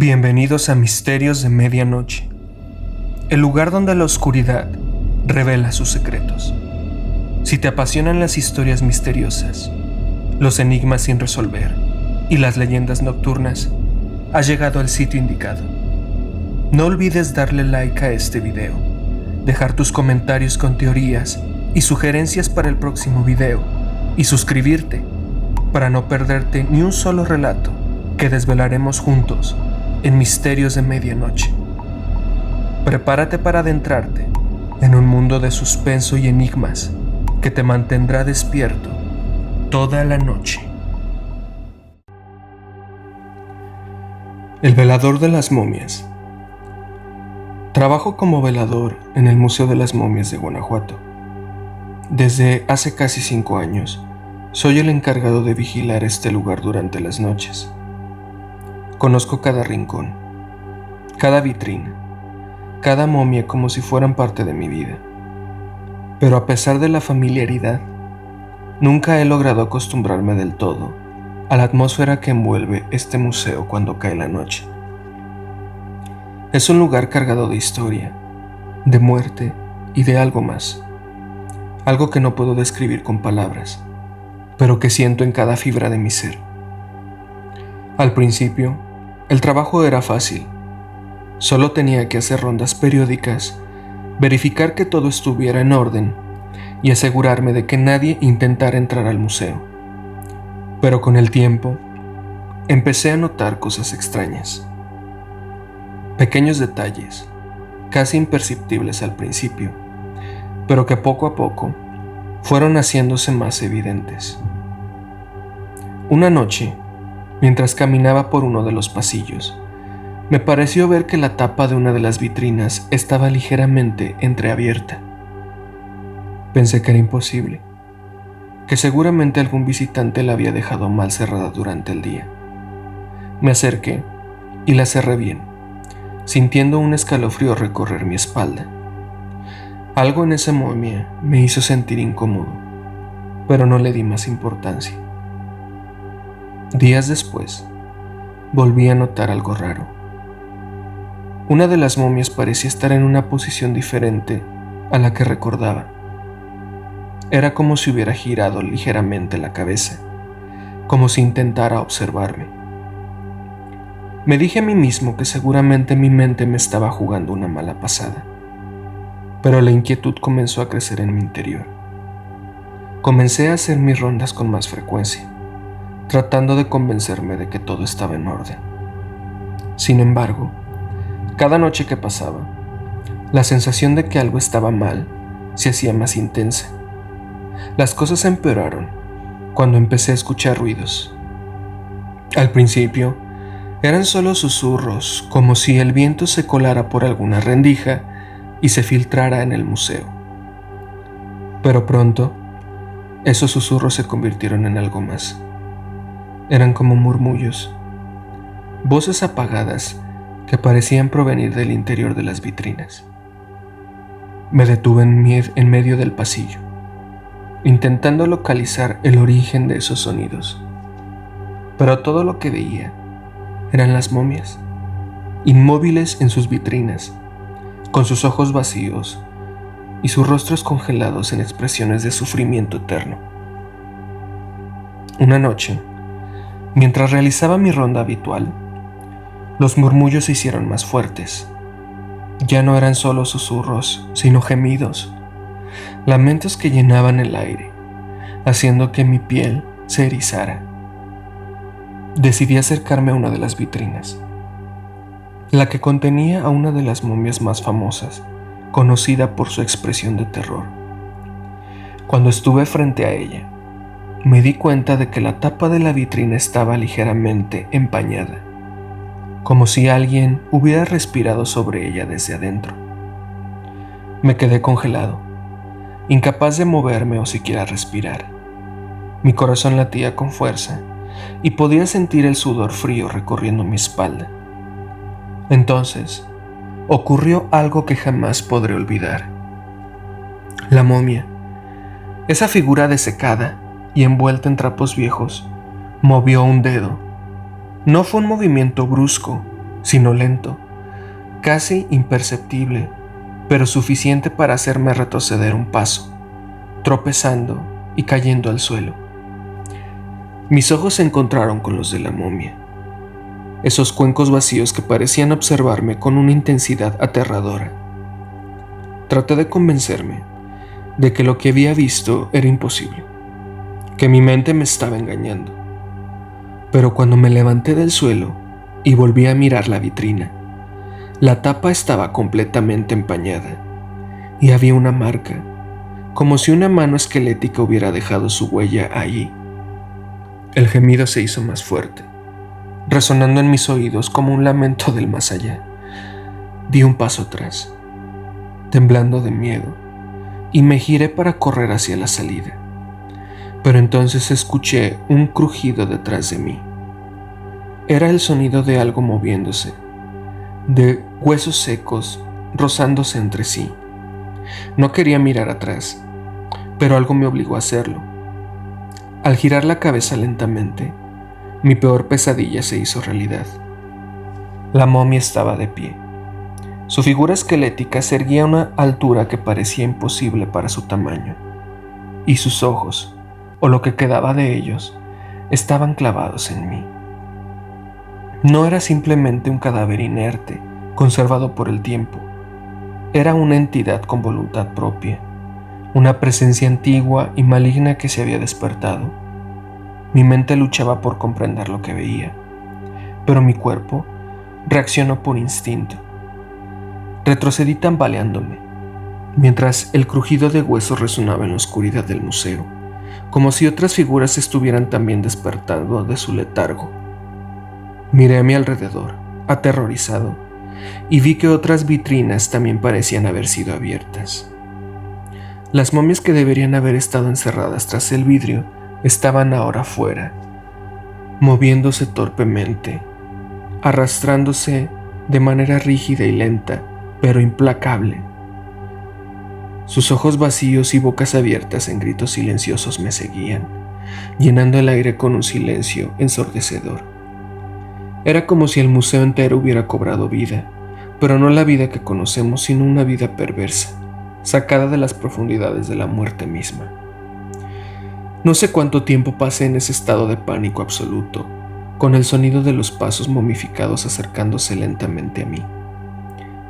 Bienvenidos a Misterios de Medianoche, el lugar donde la oscuridad revela sus secretos. Si te apasionan las historias misteriosas, los enigmas sin resolver y las leyendas nocturnas, has llegado al sitio indicado. No olvides darle like a este video, dejar tus comentarios con teorías y sugerencias para el próximo video y suscribirte para no perderte ni un solo relato que desvelaremos juntos en Misterios de Medianoche. Prepárate para adentrarte en un mundo de suspenso y enigmas que te mantendrá despierto toda la noche. El velador de las momias. Trabajo como velador en el Museo de las Momias de Guanajuato. Desde hace casi 5 años, soy el encargado de vigilar este lugar durante las noches. Conozco cada rincón, cada vitrina, cada momia como si fueran parte de mi vida. Pero a pesar de la familiaridad, nunca he logrado acostumbrarme del todo a la atmósfera que envuelve este museo cuando cae la noche. Es un lugar cargado de historia, de muerte y de algo más. Algo que no puedo describir con palabras, pero que siento en cada fibra de mi ser. Al principio, el trabajo era fácil. Solo tenía que hacer rondas periódicas, verificar que todo estuviera en orden y asegurarme de que nadie intentara entrar al museo. Pero con el tiempo, empecé a notar cosas extrañas. Pequeños detalles, casi imperceptibles al principio, pero que poco a poco fueron haciéndose más evidentes. Una noche, mientras caminaba por uno de los pasillos, me pareció ver que la tapa de una de las vitrinas estaba ligeramente entreabierta. Pensé que era imposible, que seguramente algún visitante la había dejado mal cerrada durante el día. Me acerqué y la cerré bien, sintiendo un escalofrío recorrer mi espalda. Algo en esa momia me hizo sentir incómodo, pero no le di más importancia. Días después, volví a notar algo raro. Una de las momias parecía estar en una posición diferente a la que recordaba. Era como si hubiera girado ligeramente la cabeza, como si intentara observarme. Me dije a mí mismo que seguramente mi mente me estaba jugando una mala pasada, pero la inquietud comenzó a crecer en mi interior. Comencé a hacer mis rondas con más frecuencia, tratando de convencerme de que todo estaba en orden. Sin embargo, cada noche que pasaba, la sensación de que algo estaba mal se hacía más intensa. Las cosas empeoraron cuando empecé a escuchar ruidos. Al principio, eran solo susurros, como si el viento se colara por alguna rendija y se filtrara en el museo. Pero pronto, esos susurros se convirtieron en algo más. Eran como murmullos, voces apagadas que parecían provenir del interior de las vitrinas. Me detuve en medio del pasillo, intentando localizar el origen de esos sonidos. Pero todo lo que veía eran las momias, inmóviles en sus vitrinas, con sus ojos vacíos y sus rostros congelados en expresiones de sufrimiento eterno. Una noche, mientras realizaba mi ronda habitual, los murmullos se hicieron más fuertes. Ya no eran solo susurros, sino gemidos, lamentos que llenaban el aire, haciendo que mi piel se erizara. Decidí acercarme a una de las vitrinas, la que contenía a una de las momias más famosas, conocida por su expresión de terror. Cuando estuve frente a ella, me di cuenta de que la tapa de la vitrina estaba ligeramente empañada, como si alguien hubiera respirado sobre ella desde adentro. Me quedé congelado, incapaz de moverme o siquiera respirar. Mi corazón latía con fuerza y podía sentir el sudor frío recorriendo mi espalda. Entonces, ocurrió algo que jamás podré olvidar. La momia, esa figura desecada y envuelta en trapos viejos, movió un dedo. No fue un movimiento brusco, sino lento, casi imperceptible, pero suficiente para hacerme retroceder un paso, tropezando y cayendo al suelo. Mis ojos se encontraron con los de la momia, esos cuencos vacíos que parecían observarme con una intensidad aterradora. Traté de convencerme de que lo que había visto era imposible, que mi mente me estaba engañando. Pero cuando me levanté del suelo y volví a mirar la vitrina, la tapa estaba completamente empañada y había una marca, como si una mano esquelética hubiera dejado su huella allí. El gemido se hizo más fuerte, resonando en mis oídos como un lamento del más allá. Di un paso atrás, temblando de miedo, y me giré para correr hacia la salida. Pero entonces escuché un crujido detrás de mí. Era el sonido de algo moviéndose, de huesos secos rozándose entre sí. No quería mirar atrás, pero algo me obligó a hacerlo. Al girar la cabeza lentamente, mi peor pesadilla se hizo realidad. La momia estaba de pie. Su figura esquelética se erguía a una altura que parecía imposible para su tamaño, y sus ojos, o lo que quedaba de ellos, estaban clavados en mí. No era simplemente un cadáver inerte, conservado por el tiempo. Era una entidad con voluntad propia, una presencia antigua y maligna que se había despertado. Mi mente luchaba por comprender lo que veía, pero mi cuerpo reaccionó por instinto. Retrocedí tambaleándome, mientras el crujido de huesos resonaba en la oscuridad del museo, como si otras figuras estuvieran también despertando de su letargo. Miré a mi alrededor, aterrorizado, y vi que otras vitrinas también parecían haber sido abiertas. Las momias que deberían haber estado encerradas tras el vidrio estaban ahora fuera, moviéndose torpemente, arrastrándose de manera rígida y lenta, pero implacable. Sus ojos vacíos y bocas abiertas en gritos silenciosos me seguían, llenando el aire con un silencio ensordecedor. Era como si el museo entero hubiera cobrado vida, pero no la vida que conocemos, sino una vida perversa, sacada de las profundidades de la muerte misma. No sé cuánto tiempo pasé en ese estado de pánico absoluto, con el sonido de los pasos momificados acercándose lentamente a mí.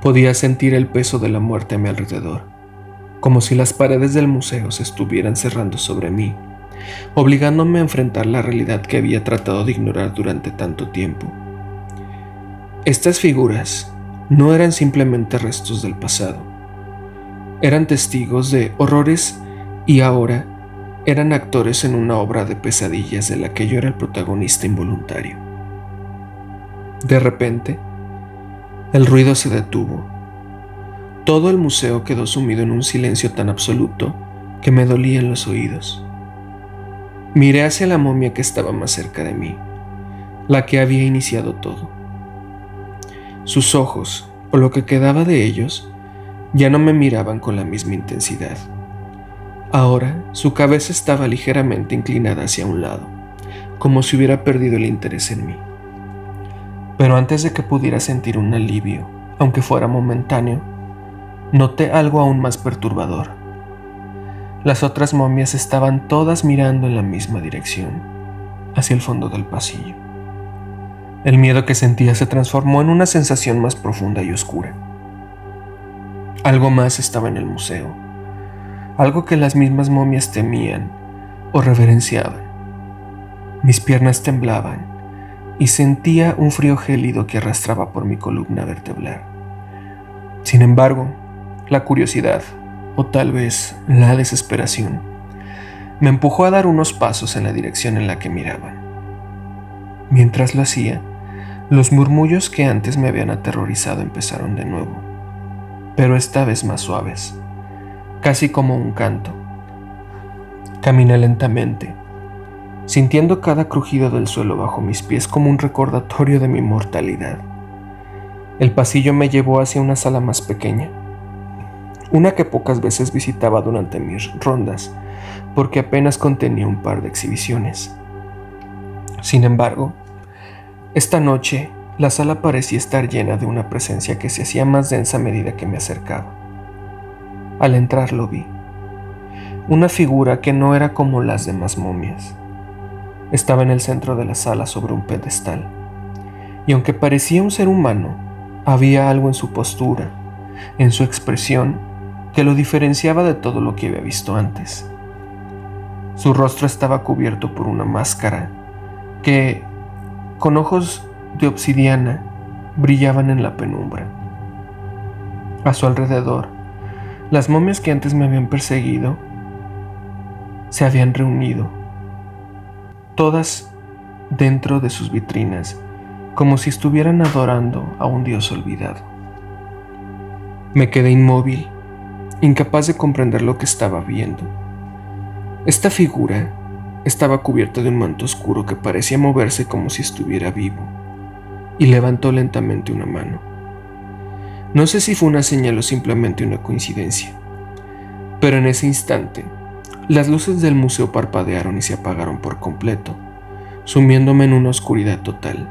Podía sentir el peso de la muerte a mi alrededor, como si las paredes del museo se estuvieran cerrando sobre mí, obligándome a enfrentar la realidad que había tratado de ignorar durante tanto tiempo. Estas figuras no eran simplemente restos del pasado. Eran testigos de horrores y ahora eran actores en una obra de pesadillas de la que yo era el protagonista involuntario. De repente, el ruido se detuvo. Todo el museo quedó sumido en un silencio tan absoluto que me dolían los oídos. Miré hacia la momia que estaba más cerca de mí, la que había iniciado todo. Sus ojos, o lo que quedaba de ellos, ya no me miraban con la misma intensidad. Ahora su cabeza estaba ligeramente inclinada hacia un lado, como si hubiera perdido el interés en mí. Pero antes de que pudiera sentir un alivio, aunque fuera momentáneo, noté algo aún más perturbador. Las otras momias estaban todas mirando en la misma dirección, hacia el fondo del pasillo. El miedo que sentía se transformó en una sensación más profunda y oscura. Algo más estaba en el museo, algo que las mismas momias temían o reverenciaban. Mis piernas temblaban y sentía un frío gélido que arrastraba por mi columna vertebral. Sin embargo, la curiosidad, o tal vez la desesperación, me empujó a dar unos pasos en la dirección en la que miraban. Mientras lo hacía, los murmullos que antes me habían aterrorizado empezaron de nuevo, pero esta vez más suaves, casi como un canto. Caminé lentamente, sintiendo cada crujido del suelo bajo mis pies como un recordatorio de mi mortalidad. El pasillo me llevó hacia una sala más pequeña, una que pocas veces visitaba durante mis rondas, porque apenas contenía un par de exhibiciones. Sin embargo, esta noche La sala parecía estar llena de una presencia que se hacía más densa a medida que me acercaba. Al entrar lo vi. Una figura que no era como las demás momias. Estaba en el centro de la sala sobre un pedestal. Y aunque parecía un ser humano, había algo en su postura, en su expresión, que lo diferenciaba de todo lo que había visto antes. Su rostro estaba cubierto por una máscara que, con ojos de obsidiana, brillaban en la penumbra. A su alrededor, las momias que antes me habían perseguido se habían reunido, todas dentro de sus vitrinas, como si estuvieran adorando a un dios olvidado. Me quedé inmóvil, incapaz de comprender lo que estaba viendo. Esta figura estaba cubierta de un manto oscuro que parecía moverse como si estuviera vivo, y levantó lentamente una mano. No sé si fue una señal o simplemente una coincidencia, pero en ese instante, las luces del museo parpadearon y se apagaron por completo, sumiéndome en una oscuridad total.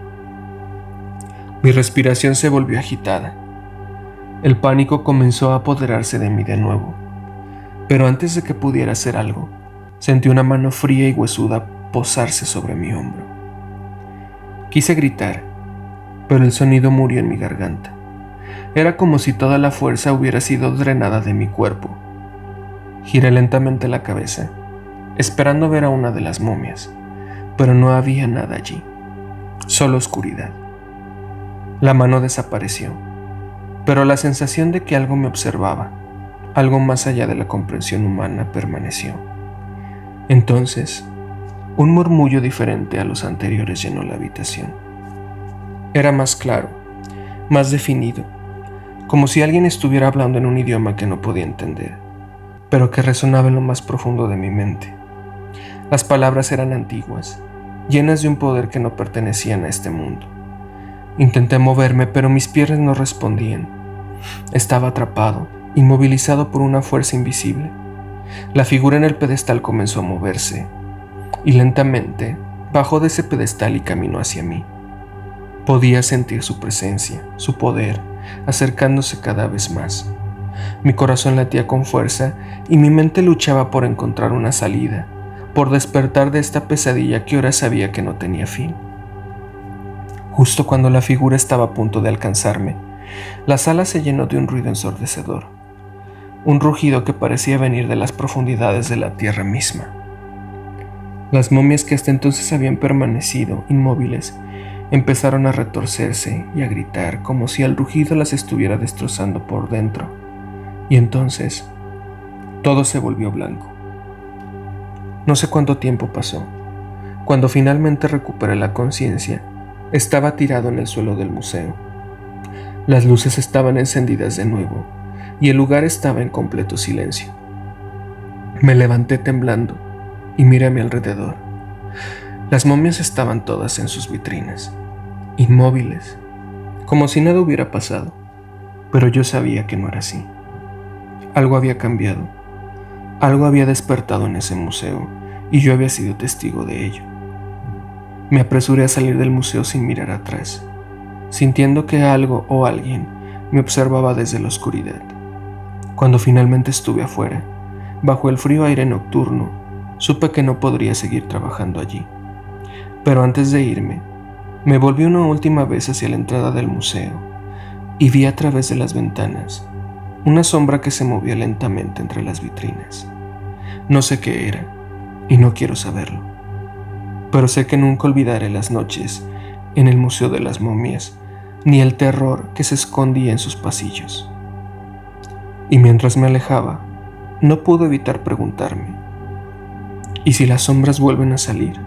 Mi respiración se volvió agitada. El pánico comenzó a apoderarse de mí de nuevo, pero antes de que pudiera hacer algo, sentí una mano fría y huesuda posarse sobre mi hombro. Quise gritar, pero el sonido murió en mi garganta. Era como si toda la fuerza hubiera sido drenada de mi cuerpo. Giré lentamente la cabeza, esperando ver a una de las momias, pero no había nada allí, solo oscuridad. La mano desapareció, pero la sensación de que algo me observaba, algo más allá de la comprensión humana, permaneció. Entonces, un murmullo diferente a los anteriores llenó la habitación. Era más claro, más definido, como si alguien estuviera hablando en un idioma que no podía entender, pero que resonaba en lo más profundo de mi mente. Las palabras eran antiguas, llenas de un poder que no pertenecían a este mundo. Intenté moverme, pero mis piernas no respondían. Estaba atrapado, inmovilizado por una fuerza invisible. La figura en el pedestal comenzó a moverse, y lentamente bajó de ese pedestal y caminó hacia mí. Podía sentir su presencia, su poder, acercándose cada vez más. Mi corazón latía con fuerza y mi mente luchaba por encontrar una salida, por despertar de esta pesadilla que ahora sabía que no tenía fin. Justo cuando la figura estaba a punto de alcanzarme, la sala se llenó de un ruido ensordecedor, un rugido que parecía venir de las profundidades de la tierra misma. Las momias que hasta entonces habían permanecido inmóviles empezaron a retorcerse y a gritar como si el rugido las estuviera destrozando por dentro, y entonces todo se volvió blanco. No sé cuánto tiempo pasó. Cuando finalmente recuperé la conciencia, estaba tirado en el suelo del museo. Las luces estaban encendidas de nuevo y el lugar estaba en completo silencio. Me levanté temblando y miré a mi alrededor. Las momias estaban todas en sus vitrinas, inmóviles, como si nada hubiera pasado, pero yo sabía que no era así. Algo había cambiado, algo había despertado en ese museo y yo había sido testigo de ello. Me apresuré a salir del museo sin mirar atrás, sintiendo que algo o alguien me observaba desde la oscuridad. Cuando finalmente estuve afuera, bajo el frío aire nocturno, supe que no podría seguir trabajando allí. Pero antes de irme, me volví una última vez hacia la entrada del museo y vi a través de las ventanas una sombra que se movía lentamente entre las vitrinas. No sé qué era y no quiero saberlo, pero sé que nunca olvidaré las noches en el Museo de las Momias ni el terror que se escondía en sus pasillos. Y mientras me alejaba, no pude evitar preguntarme, ¿y si las sombras vuelven a salir?